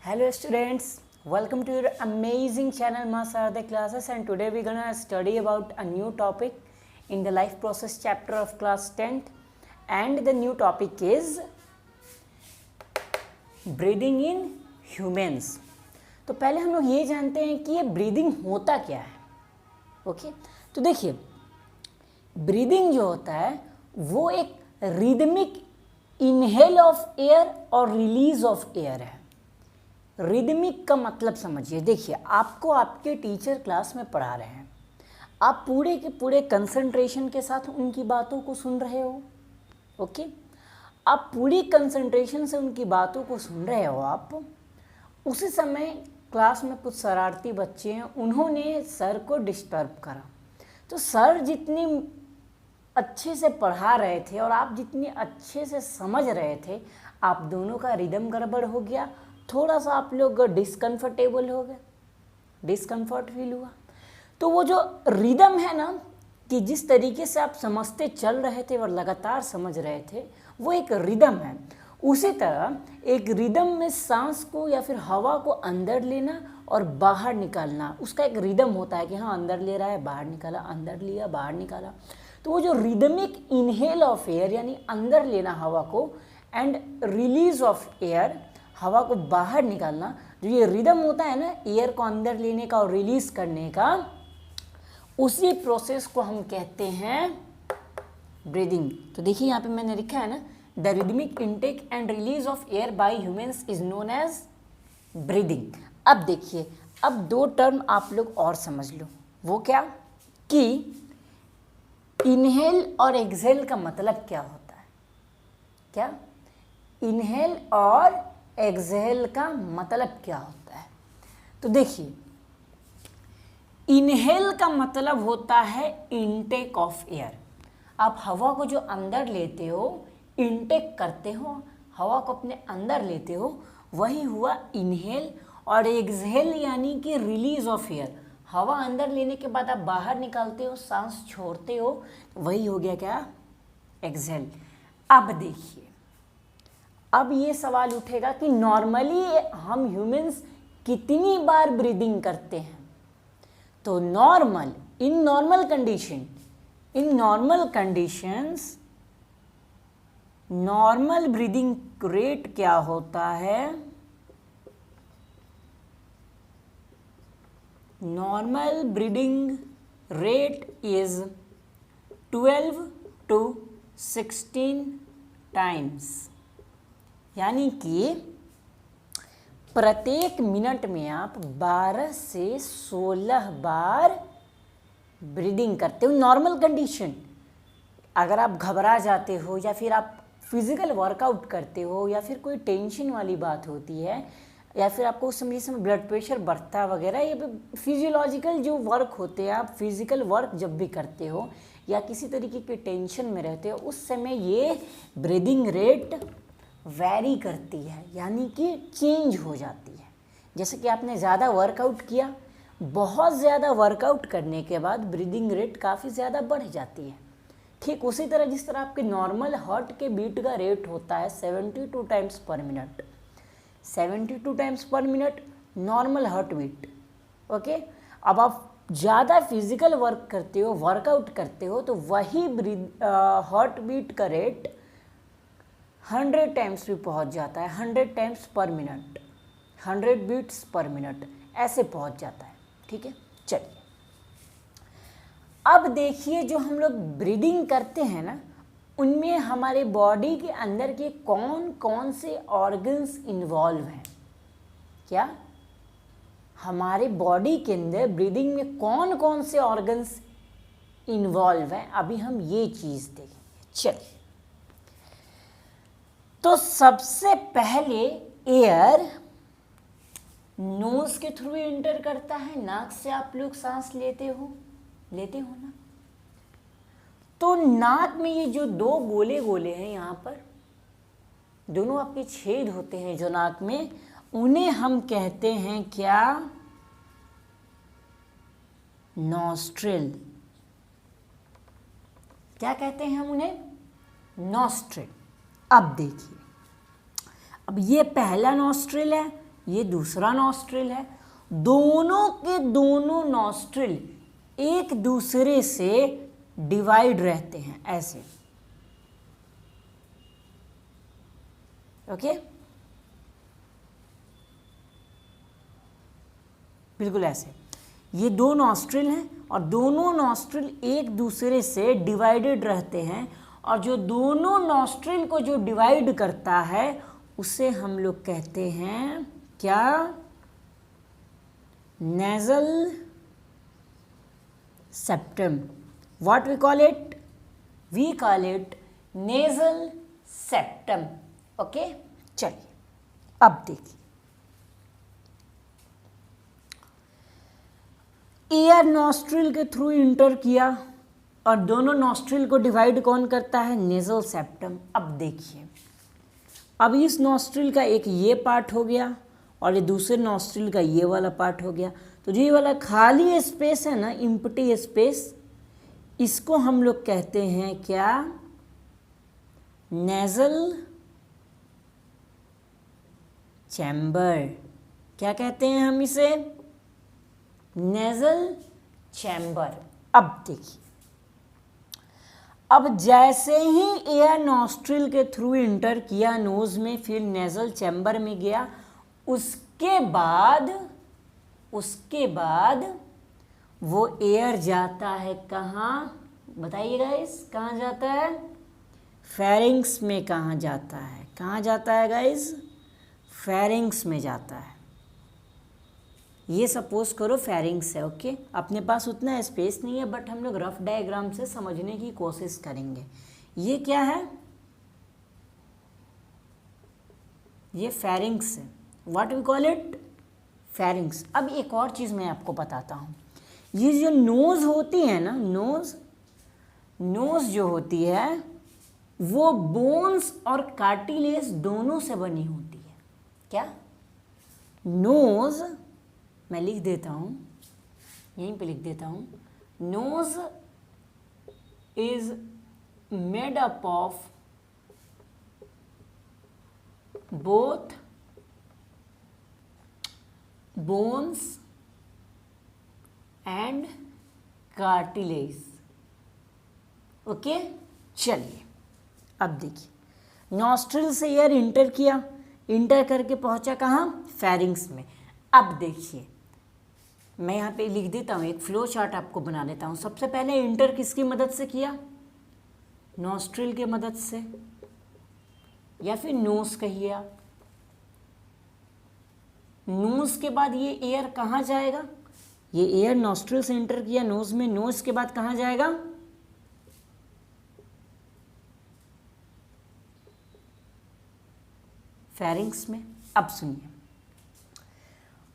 Hello students, welcome to your amazing channel Masarade classes, and today we're gonna study about a new topic in the life process chapter of class 10th, and the new topic is breathing in humans. तो पहले हम लोग ये जानते हैं कि ये breathing होता क्या है. ओके तो देखिए, ब्रीदिंग जो होता है वो एक रिदमिक इनहेल ऑफ एयर और रिलीज ऑफ एयर है. रिदमिक का मतलब समझिए. देखिए, आपको आपके टीचर क्लास में पढ़ा रहे हैं, आप पूरे के पूरे कंसंट्रेशन के साथ उनकी बातों को सुन रहे हो. ओके, आप पूरी कंसंट्रेशन से उनकी बातों को सुन रहे हो. आप उसी समय क्लास में कुछ शरारती बच्चे हैं, उन्होंने सर को डिस्टर्ब करा. तो सर जितनी अच्छे से पढ़ा रहे थे और आप जितनी अच्छे से समझ रहे थे, आप दोनों का रिदम गड़बड़ हो गया. थोड़ा सा आप लोग डिस्कम्फर्टेबल हो गए, डिस्कम्फर्ट फील हुआ. तो वो जो रिदम है ना, कि जिस तरीके से आप समझते चल रहे थे और लगातार समझ रहे थे, वो एक रिदम है. उसी तरह एक रिदम में सांस को या फिर हवा को अंदर लेना और बाहर निकालना, उसका एक रिदम होता है कि हाँ, अंदर ले रहा है, बाहर निकाला, अंदर लिया, बाहर निकाला. तो वो जो रिदमिक इनहेल ऑफ एयर यानी अंदर लेना हवा को एंड रिलीज ऑफ एयर, हवा को बाहर निकालना, जो ये रिदम होता है ना, एयर को अंदर लेने का और रिलीज करने का, उसी प्रोसेस को हम कहते हैं ब्रीदिंग. तो देखिए यहाँ पे मैंने लिखा है ना, the rhythmic intake and release of air by humans is known as breathing. अब देखिए, अब दो टर्म आप लोग और समझ लो. वो क्या कि इनहेल और एक्सहेल का मतलब क्या होता है. क्या इनहेल और एक्सहेल का मतलब क्या होता है? तो देखिए, इनहेल का मतलब होता है इनटेक ऑफ एयर. आप हवा को जो अंदर लेते हो, इनटेक करते हो, हवा को अपने अंदर लेते हो, वही हुआ इनहेल. और एक्सहेल यानी कि रिलीज ऑफ एयर, हवा अंदर लेने के बाद आप बाहर निकालते हो, सांस छोड़ते हो, वही हो गया क्या, एक्सहेल. अब देखिए, अब ये सवाल उठेगा कि नॉर्मली हम ह्यूमंस कितनी बार ब्रीदिंग करते हैं. तो normal, in normal conditions normal breathing rate क्या होता है? Normal breathing rate is 12 to 16 times, यानी कि प्रत्येक मिनट में आप 12 से 16 बार ब्रीदिंग करते हो. Normal condition. अगर आप घबरा जाते हो या फिर आप फिजिकल वर्कआउट करते हो या फिर कोई टेंशन वाली बात होती है या फिर आपको उस समय ब्लड प्रेशर बढ़ता वगैरह, ये फिजियोलॉजिकल जो वर्क होते हैं, आप फिजिकल वर्क जब भी करते हो या किसी तरीके की टेंशन में रहते हो, उस समय ये ब्रीदिंग रेट वैरी करती है, यानी कि चेंज हो जाती है. जैसे कि आपने ज़्यादा वर्कआउट किया, बहुत ज़्यादा वर्कआउट करने के बाद ब्रीदिंग रेट काफ़ी ज़्यादा बढ़ जाती है. ठीक उसी तरह जिस तरह आपके नॉर्मल हार्ट के बीट का रेट होता है 72 times per minute, 72 times per minute normal heart beat. Okay, अब आप ज़्यादा फिजिकल वर्क करते हो, वर्कआउट करते हो, तो वही हार्ट बीट का रेट 100 टाइम्स भी पहुंच जाता है. 100 टाइम्स पर मिनट, 100 बीट्स पर मिनट ऐसे पहुंच जाता है. ठीक है, चलिए अब देखिए, जो हम लोग ब्रीदिंग करते हैं ना, उनमें हमारे बॉडी के अंदर के कौन कौन से ऑर्गन्स इन्वॉल्व हैं. क्या हमारे बॉडी के अंदर ब्रीदिंग में कौन कौन से ऑर्गन्स इन्वॉल्व हैं, अभी हम ये चीज़ देखेंगे. चलिए, तो सबसे पहले एयर नोज के थ्रू एंटर करता है. नाक से आप लोग सांस लेते हो ना. तो नाक में ये जो दो गोले गोले हैं, यहाँ पर दोनों आपके छेद होते हैं जो नाक में, उन्हें हम कहते हैं क्या, नॉस्ट्रिल. क्या कहते हैं हम उन्हें, नॉस्ट्रिल. अब देखिए, अब ये पहला नॉस्ट्रिल है ये दूसरा नॉस्ट्रिल है। दोनों के दोनों नॉस्ट्रिल एक दूसरे से डिवाइड रहते हैं ऐसे, ओके, बिल्कुल ऐसे। ये दो नॉस्ट्रिल हैं और दोनों नॉस्ट्रिल एक दूसरे से डिवाइडेड रहते हैं, और जो दोनों नॉस्ट्रिल को जो डिवाइड करता है उसे हम लोग कहते हैं क्या? Nasal septum. What we call it? We call it nasal septum. Okay, चलिए अब देखिए, एयर नॉस्ट्रिल के थ्रू इंटर किया और दोनों नॉस्ट्रिल को डिवाइड कौन करता है? Nasal septum. अब देखिए, अब इस नॉस्ट्रिल का एक ये पार्ट हो गया और ये दूसरे नॉस्ट्रिल का ये वाला पार्ट हो गया। तो जो ये वाला खाली स्पेस है ना, इम्प्टी स्पेस, इसको हम लोग कहते हैं क्या? Nasal chamber. क्या कहते हैं हम इसे? Nasal chamber. अब देखिए, अब जैसे ही एयर नॉस्ट्रिल के थ्रू इंटर किया नोज में, फिर नेजल चैम्बर में गया, उसके बाद वो एयर जाता है कहाँ? बताइएगा, इस कहाँ जाता है? फेरिंग्स में। कहाँ जाता है? कहाँ जाता है गाइस? फेरिंग्स में जाता है। ये सपोज करो फेरिंग्स है, ओके। अपने पास उतना स्पेस नहीं है, बट हम लोग रफ डायग्राम से समझने की कोशिश करेंगे। ये क्या है? ये फेरिंग्स है। What we call it? Pharynx. अब एक और चीज़ मैं आपको बताता हूँ। ये जो नोज़ होती है ना, नोज़ जो होती है वो बोन्स और कार्टिलेज दोनों से बनी होती है। क्या? नोज़, मैं लिख देता हूँ, यहीं पे लिख देता हूँ। Nose is made up of both bones and cartilage. Okay, चलिए अब देखिए, नॉस्ट्रिल से एयर इंटर किया, इंटर करके पहुंचा कहाँ? फेरिंग्स में। अब देखिए, मैं यहाँ पे लिख देता हूँ, एक फ्लो चार्ट आपको बना देता हूँ। सबसे पहले इंटर किसकी मदद से किया? नॉस्ट्रिल के मदद से, या फिर नोज कहिए आप। नोज के बाद ये एयर कहाँ जाएगा? ये एयर नॉस्ट्रिल से इंटर किया नोज में, नोज के बाद कहाँ जाएगा? फेरिंग्स में। अब सुनिए,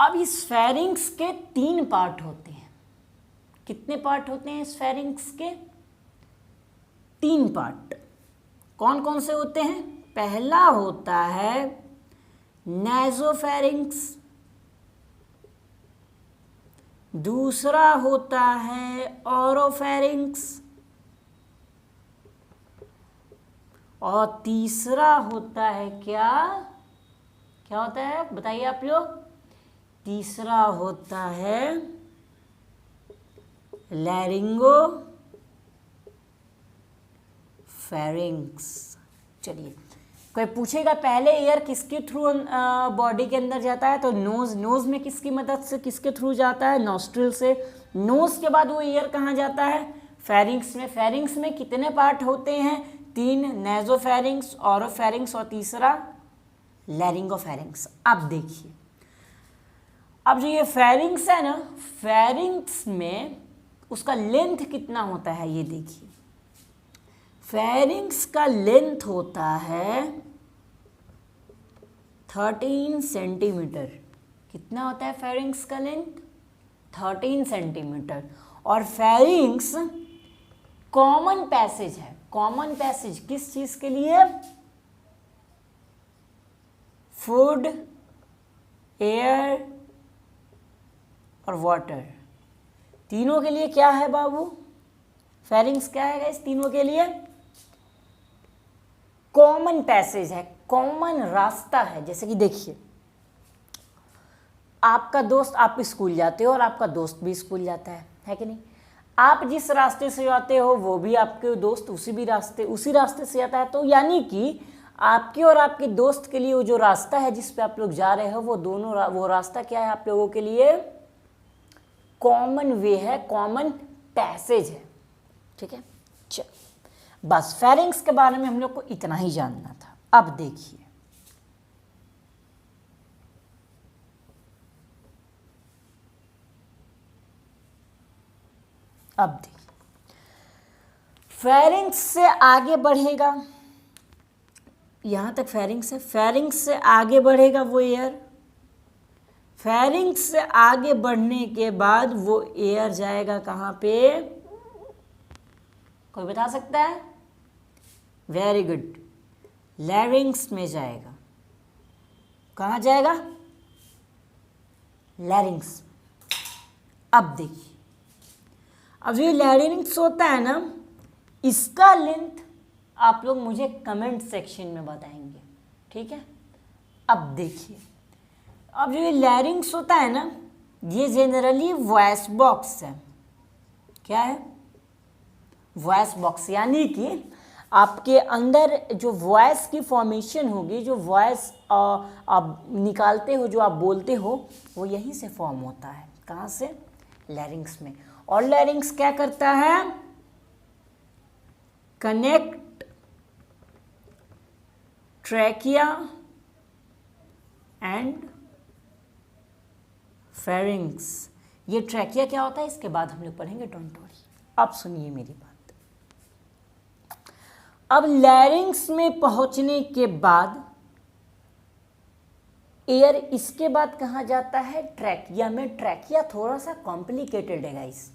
अब इस फेरिंग्स के 3 पार्ट होते हैं। कितने पार्ट होते हैं इस फेरिंग्स के? 3 पार्ट। कौन कौन से होते हैं? पहला होता है नासोफेरिंग्स, दूसरा होता है ओरोफेरिंग्स, और तीसरा होता है क्या? क्या होता है बताइए आप लोग? तीसरा होता है लैरिंगो फेरिंग्स। चलिए, कोई पूछेगा पहले एयर किसके थ्रू बॉडी के अंदर जाता है, तो नोज में किसकी मदद से, किसके थ्रू जाता है? नॉस्ट्रिल से। नोज के बाद वो एयर कहाँ जाता है? फेरिंग्स में। फेरिंग्स में कितने पार्ट होते हैं? 3, नेजोफेरिंग्स, ओरोफेरिंग्स और तीसरा लैरिंगोफेरिंग्स। अब देखिए, अब जो ये फेरिंग्स है ना, फेरिंग्स में उसका लेंथ कितना होता है ये देखिए। फेरिंग्स का लेंथ होता है 13 सेंटीमीटर। कितना होता है फेरिंग्स का लेंथ? 13 सेंटीमीटर। और फेरिंग्स कॉमन पैसेज है। कॉमन पैसेज किस चीज के लिए? फूड, एयर और वाटर, तीनों के लिए क्या है बाबू? फेरिंग्स क्या है इस तीनों के लिए? कॉमन पैसेज है, कॉमन रास्ता है। जैसे कि देखिए, आपका दोस्त, आप स्कूल जाते हो और आपका दोस्त भी स्कूल जाता है कि नहीं? आप जिस रास्ते से जाते हो वो भी आपके दोस्त उसी रास्ते से जाता है। तो यानी कि आपके और आपके दोस्त के लिए वो जो रास्ता है जिस पे आप लोग जा रहे हो वो रास्ता क्या है आप लोगों के लिए? कॉमन वे है, कॉमन पैसेज है। ठीक है, चलो बस फेरिंग्स के बारे में हम लोग को इतना ही जानना था। अब देखिए, फेरिंग्स से आगे बढ़ेगा, यहां तक फेरिंग्स है। फेरिंग्स से आगे बढ़ेगा वो एयर, फेरिंग्स से आगे बढ़ने के बाद वो एयर जाएगा कहां पे? कोई बता सकता है? वेरी गुड, लैरिंग्स में जाएगा। कहां जाएगा? लैरिंग्स। अब देखिए, अब जो लैरिंग्स होता है ना, इसका लेंथ आप लोग मुझे कमेंट सेक्शन में बताएंगे। ठीक है, अब देखिए, अब जो ये लैरिंग्स होता है ना, ये जनरली वॉइस बॉक्स है। क्या है? वॉइस बॉक्स, यानी कि आपके अंदर जो वॉइस की फॉर्मेशन होगी, जो वॉइस आप निकालते हो, जो आप बोलते हो, वो यहीं से फॉर्म होता है। कहाँ से? लैरिंग्स में। और लैरिंग्स क्या करता है? Connect trachea and pharynx. ये ट्रैकिया क्या होता है इसके बाद हम लोग पढ़ेंगे, डोंट वरी। अब सुनिए मेरी बात। अब लैरिंग्स में पहुंचने के बाद एयर इसके बाद कहाँ जाता है? ट्रैकिया में। ट्रैकिया थोड़ा सा कॉम्प्लिकेटेड है गाइस।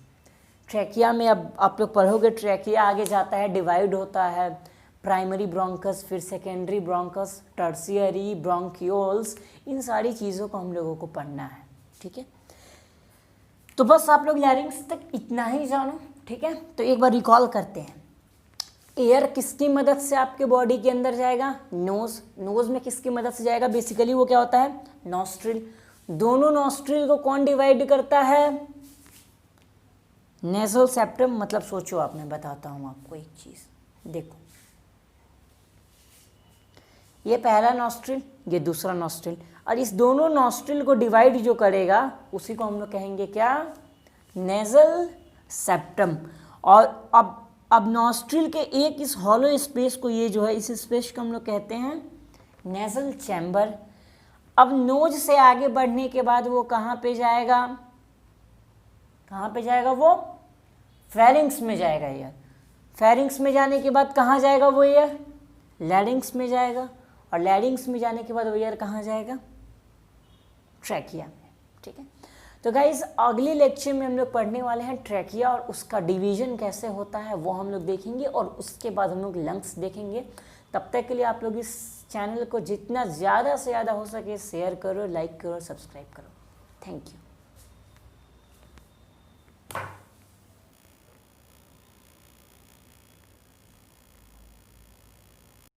ट्रैकिया में अब आप लोग पढ़ोगे, ट्रैकिया आगे जाता है, डिवाइड होता है, प्राइमरी ब्रोंकस, फिर सेकेंडरी ब्रोंकस, टर्शियरी ब्रोंकियोल्स, इन सारी चीज़ों को हम लोगों को पढ़ना है। ठीक है, तो बस आप लोग लैरिंग्स तक इतना ही जानो। ठीक है, तो एक बार रिकॉल करते हैं। एयर किसकी मदद से आपके बॉडी के अंदर जाएगा? नोज। नोज में किसकी मदद से जाएगा? बेसिकली वो क्या होता है? नॉस्ट्रिल। दोनों नॉस्ट्रिल को कौन डिवाइड करता है? Nasal septum. मतलब सोचो आप, मैं बताता हूँ आपको एक चीज़। देखो, ये पहला नॉस्ट्रिल, ये दूसरा नॉस्ट्रिल, और इस दोनों नॉस्ट्रिल को डिवाइड जो करेगा उसी को हम लोग कहेंगे क्या? Nasal septum. और अब नॉस्ट्रिल के एक इस हॉलो स्पेस को, ये जो है इस स्पेस को हम लोग कहते हैं नेजल चैम्बर। अब नोज से आगे बढ़ने के बाद वो कहाँ पे जाएगा? कहाँ पे जाएगा वो? फेरिंग्स में जाएगा एयर। फेरिंग्स में जाने के बाद कहाँ जाएगा वो एयर? लैरिंग्स में जाएगा। और लैरिंग्स में जाने के बाद वो एयर कहाँ जाएगा? ट्रैकिया में। ठीक है, तो गाइज अगले लेक्चर में हम लोग पढ़ने वाले हैं ट्रैकिया और उसका डिवीजन कैसे होता है वो हम लोग देखेंगे, और उसके बाद हम लोग लंग्स देखेंगे। तब तक के लिए आप लोग इस चैनल को जितना ज़्यादा से ज़्यादा हो सके शेयर करो, लाइक करो, सब्सक्राइब करो। Thank you.